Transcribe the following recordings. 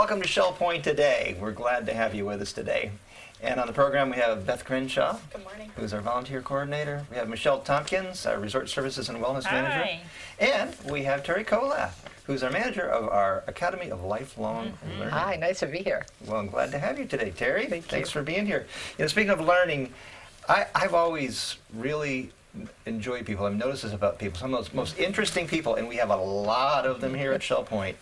welcome to Shell Point today. We're glad to have you with us today. And on the program we have Beth Crenshaw. Good morning. Who's our volunteer coordinator. We have Michelle Tompkins, our Resort Services and Wellness Manager. And we have Teri Kollath, who's our manager of our Academy of Lifelong Learning. Hi, nice to be here. Well, I'm glad to have you today, Teri. Thanks you. for being here. You know, speaking of learning, I've always really enjoyed people. I've noticed this about people. Some of those most interesting people, and we have a lot of them here at Shell Point,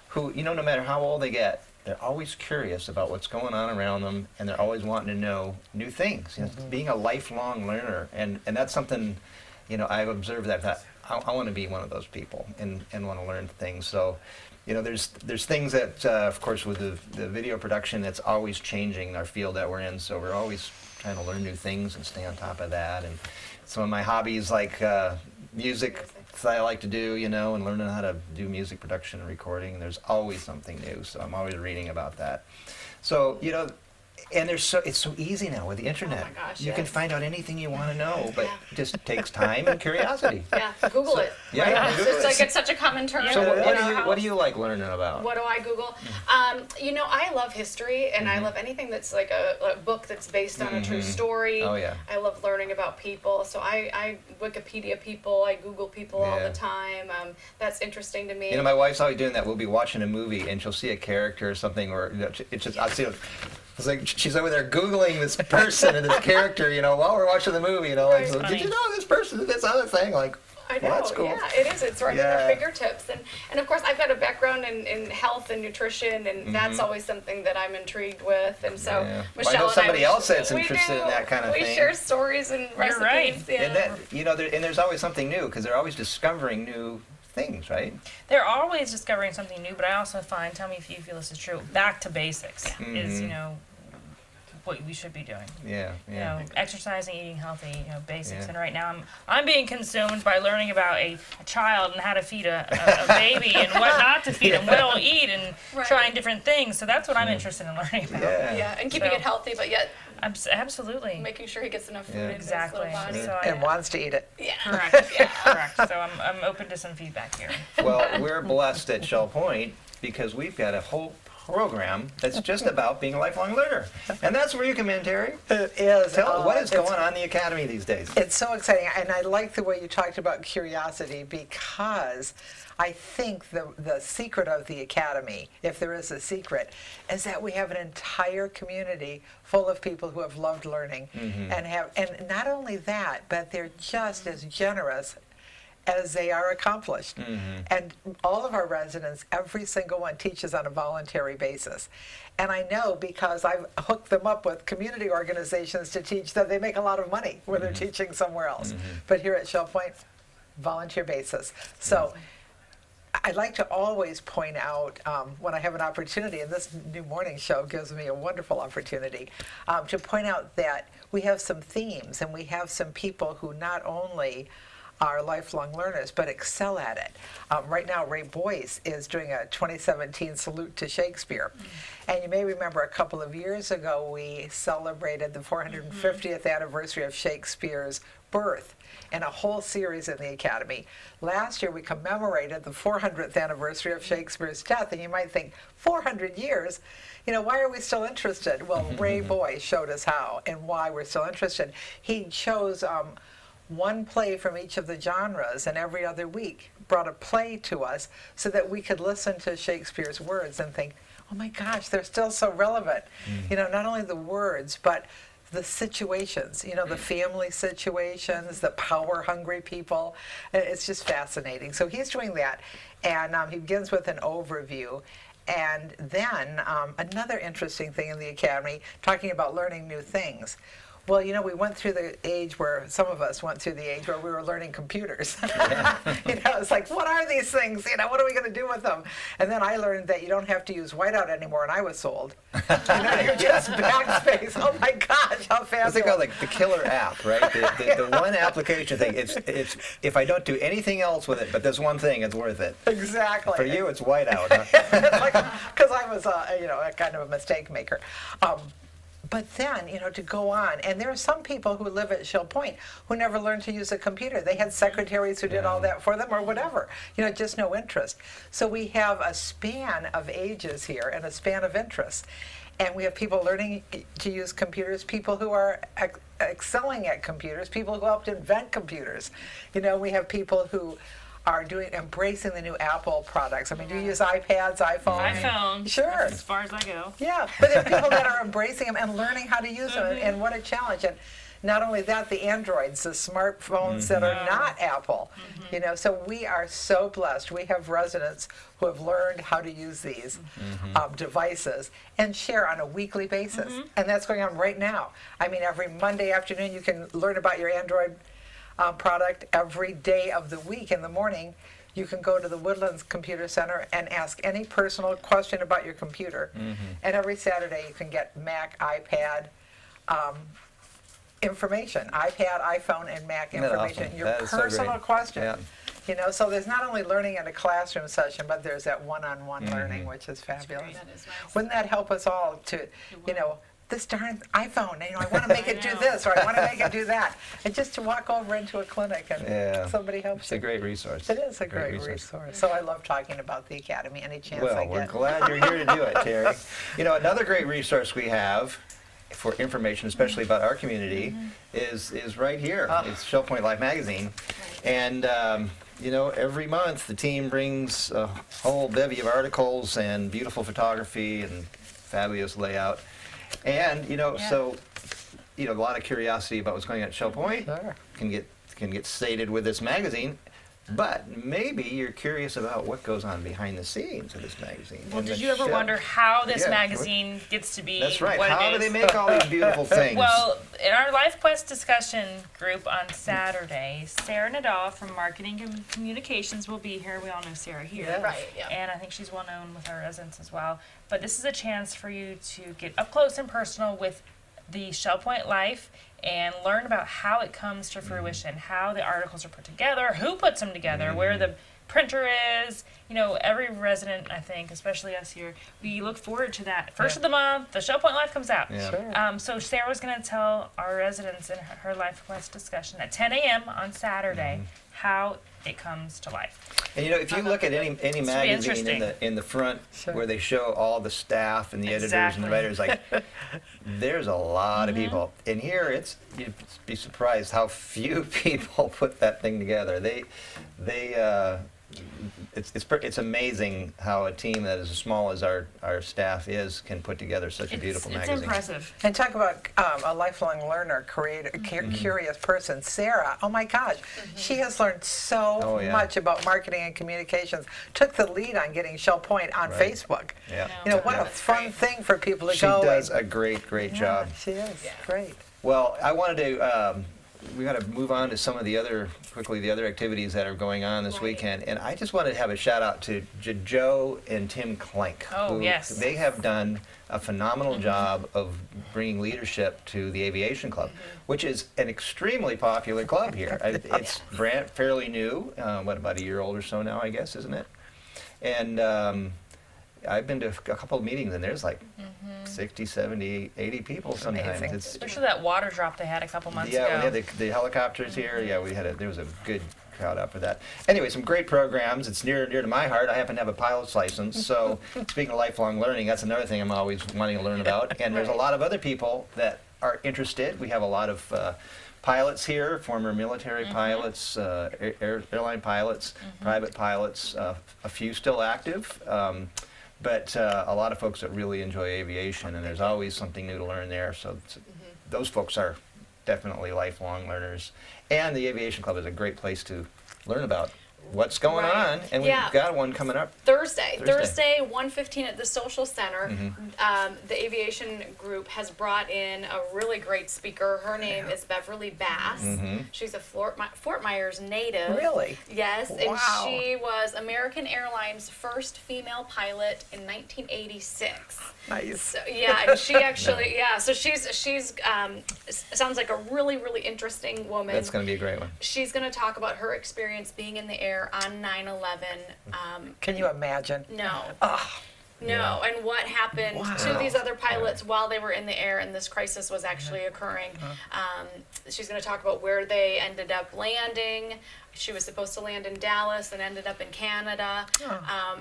who, you know, no matter how old they get, they're always curious about what's going on around them, and they're always wanting to know new things. You know, being a lifelong learner, and that's something, you know, I've observed that I want to be one of those people and want to learn things. So, you know, there's things that, of course, with the video production, that's always changing our field that we're in. So we're always trying to learn new things and stay on top of that. And some of my hobbies, like music that I like to do, you know, and learning how to do music production and recording. There's always something new, so I'm always reading about that. So, you know, and it's so easy now with the internet. Oh my gosh, you can yes. find out anything you want to know, but it just takes time and curiosity. Yeah, Google it. Yeah, right? Google it's it. like it's such a common term. So you what do you like learning about? What do I Google? You know, I love history, and I love anything that's like a book that's based on a true story. Oh, yeah. I love learning about people, so I Wikipedia people, I Google people all Yeah. the time. That's interesting to me. You know, my wife's always doing that. We'll be watching a movie, and she'll see a character or something, or you know, it's just I'll see it. It's like she's over there Googling this person and this character, you know, while we're watching the movie, you know. Like, so, did you know this person did this other thing? Like, I know, well, that's cool. yeah, it is. It's right Yeah. at our fingertips. And of course, I've got a background in health and nutrition, and that's always something that I'm intrigued with. And so, Yeah. Michelle I know and somebody I, else that's we interested do. in that kind of we thing. share stories and recipes. right. Yeah. And that, you know, and there's always something new because they're always discovering new things, right? They're always discovering something new, but I also find, tell me if you feel this is true, back to basics is, you know, what we should be doing. Yeah, You yeah. know, exercising, eating healthy, you know, basics. Yeah. And right now I'm being consumed by learning about a child and how to feed a baby and what not to feed and what to eat and Right. trying different things. So that's what I'm interested in learning about. Yeah. Yeah, and keeping So- it healthy, but yet Absolutely. making sure he gets enough food Yeah. in Exactly. his little body. So And wants to eat it. Yeah. correct. Yeah, correct. So I'm open to some feedback here. Well, we're blessed at Shell Point because we've got a whole program that's just about being a lifelong learner. And that's where you come in, Teri. It is. Tell what is it's- going on in the Academy these days. It's so exciting, and I like the way you talked about curiosity because I think the secret of the Academy, if there is a secret, is that we have an entire community full of people who have loved learning and not only that, but they're just as generous as they are accomplished. And all of our residents, every single one teaches on a voluntary basis. And I know because I've hooked them up with community organizations to teach that they make a lot of money when they're teaching somewhere else. But here at Shell Point, volunteer basis. So I'd like to always point out when I have an opportunity, and this new morning show gives me a wonderful opportunity, to point out that we have some themes and we have some people who not only are lifelong learners, but excel at it. Right now, Ray Boyce is doing a 2017 Salute to Shakespeare. And you may remember a couple of years ago, we celebrated the 450th anniversary of Shakespeare's birth in a whole series in the Academy. Last year, we commemorated the 400th anniversary of Shakespeare's death. And you might think, 400 years? You know, why are we still interested? Well, Ray Boyce showed us how and why we're still interested. He chose one play from each of the genres, and every other week brought a play to us so that we could listen to Shakespeare's words and think, oh my gosh, they're still so relevant. You know, not only the words, but the situations, you know, the family situations, the power-hungry people. It's just fascinating. So he's doing that, and he begins with an overview. And then another interesting thing in the Academy, talking about learning new things. Well, you know, we went through the age where, some of us went through the age where we were learning computers. You know, it's like, what are these things? You know, what are we going to do with them? And then I learned that you don't have to use whiteout anymore, and I was sold. You know, you're just backspace. Oh my gosh, how fast! What's it called, like the killer app, right? The one application thing. It's if I don't do anything else with it, but this one thing, it's worth it. Exactly. For you, it's whiteout. Huh? Because I was, you know, a kind of a mistake maker. But then, to go on, and there are some people who live at Shell Point who never learned to use a computer. They had secretaries who did all that for them or whatever, just no interest. So we have a span of ages here and a span of interests. And we have people learning to use computers, people who are excelling at computers, people who helped invent computers. We have people who are embracing the new Apple products. I mean, do you use iPads, iPhones? iPhone. Sure. That's as far as I go. Yeah, but there are people that are embracing them and learning how to use them, and what a challenge. And not only that, the Androids, the smartphones that are not Apple. So we are so blessed. We have residents who have learned how to use these devices and share on a weekly basis. And that's going on right now. I mean, every Monday afternoon you can learn about your Android product. Every day of the week in the morning, you can go to the Woodlands Computer Center and ask any personal question about your computer. And every Saturday you can get Mac, iPad information, iPad, iPhone, and Mac Isn't that information. awesome? Your That is so personal great. question. Yeah. So there's not only learning in a classroom session, but there's that one-on-one learning, which is fabulous. That is nice. Wouldn't that help us all to, this darn iPhone, I want to make it do this, or I want to make it do that. And just to walk over into a clinic and somebody helps It's a you. great resource. It is a great resource. So I love talking about the Academy any chance I Well, get. we're glad you're here to do it, Teri. Another great resource we have for information, especially about our community, is right here. It's Shell Point Life magazine. And, every month the team brings a whole bevy of articles and beautiful photography and fabulous layout. And, so, a lot of curiosity about what's going on at Shell Point Sure. can get sated with this magazine. But maybe you're curious about what goes on behind the scenes of this magazine. Well, And did the you ever Shell- wonder how this Yeah, magazine gets to be That's right. what How it do is? they make all these beautiful things? Well, in our Life Quest discussion group on Saturday, Sarah Nadal from Marketing and Communications will be here. We all know Sarah here. Yeah. Right, yeah. And I think she's well known with our residents as well. But this is a chance for you to get up close and personal with the Shell Point Life and learn about how it comes to fruition, how the articles are put together, who puts them together, where the printer is. Every resident, I think, especially us here, we look forward to that. First of the month, the Shell Point Life comes out. Yeah. Sure. So Sarah's going to tell our residents in her Life Quest discussion at 10 a.m. on Saturday how it comes to life. And if you look at any magazine interesting. in the front Sure. where they show all the staff and the editors and the Exactly. writers, like there's a lot of people. And here you'd be surprised how few people put that thing together. It's amazing how a team that is as small as our staff is can put together such a beautiful It's magazine. impressive. And talk about a lifelong learner, creator, curious person. Sarah, oh my gosh, she has learned so Oh, yeah. much about marketing and communications. Took the lead on getting Shell Point on Right. Facebook. Yeah. What a fun thing for people to She go. does and- a great Yeah, job. She is great. Well, I wanted to, we got to move on to some of the other activities that are going on this Right. weekend. And I just wanted to have a shout out to Joe and Tim Clank. Oh, yes. They have done a phenomenal job of bringing leadership to the Aviation Club, which is an extremely popular club here. It's fairly new, about a year old or so now, I guess, isn't it? And I've been to a couple of meetings, and there's like 60, 70, 80 people sometimes. amazing. Especially that water drop they had a couple months Yeah, ago. we had the helicopters here. Yeah, there was a good crowd out for that. Anyway, some great programs. It's near to my heart. I happen to have a pilot's license, so speaking of lifelong learning, that's another thing I'm always wanting to learn about. And there's a lot of other people that are interested. We have a lot of pilots here, former military pilots, airline pilots, private pilots, a few still active. But a lot of folks that really enjoy aviation, and there's always something new to learn there. So those folks are definitely lifelong learners. And the Aviation Club is a great place to learn about what's going Right. on. And Yeah. we've got one coming up. Thursday, 1:15 at the Social Center. Mm-hmm. The aviation group has brought in a really great speaker. Her name is Beverly Bass. Mm-hmm. She's a Fort Myers native. Really? Yes, and Wow. she was American Airlines' first female pilot in 1986. Nice. So, yeah, and she actually, so she's sounds like a really, really interesting woman. That's going to be a great one. She's going to talk about her experience being in the air on 9/11. Can you imagine? No. No, and what happened to Wow. these other pilots while they were in the air and this crisis was actually occurring. She's going to talk about where they ended up landing. She was supposed to land in Dallas and ended up in Canada,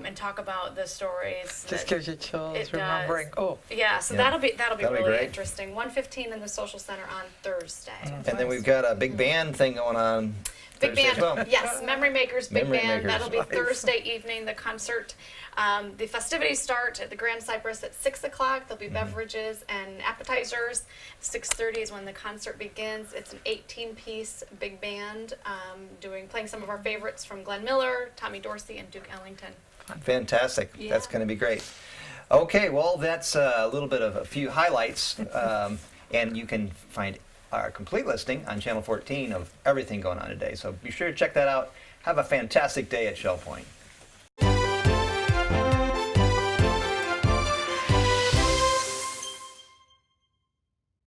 and talk about the stories. Just that- gives you chills it remembering. does. Oh, Yeah, so Yeah. that'll be That'll be really great. interesting. 1:15 in the social center on Thursday. And then we've got a big band thing going on. Big Thursday band, as well. yes, Memory Makers Big Memory Band. Makers. That'll be Nice. Thursday evening. The concert, the festivities start at the Grand Cypress at 6 o'clock. There'll be beverages and appetizers. 6:30 is when the concert begins. It's an 18-piece big band, playing some of our favorites from Glenn Miller, Tommy Dorsey, and Duke Ellington. Fantastic. Yeah. That's going to be great. Okay, well, that's a little bit of a few highlights. And you can find our complete listing on Channel 14 of everything going on today. So be sure to check that out. Have a fantastic day at Shell Point.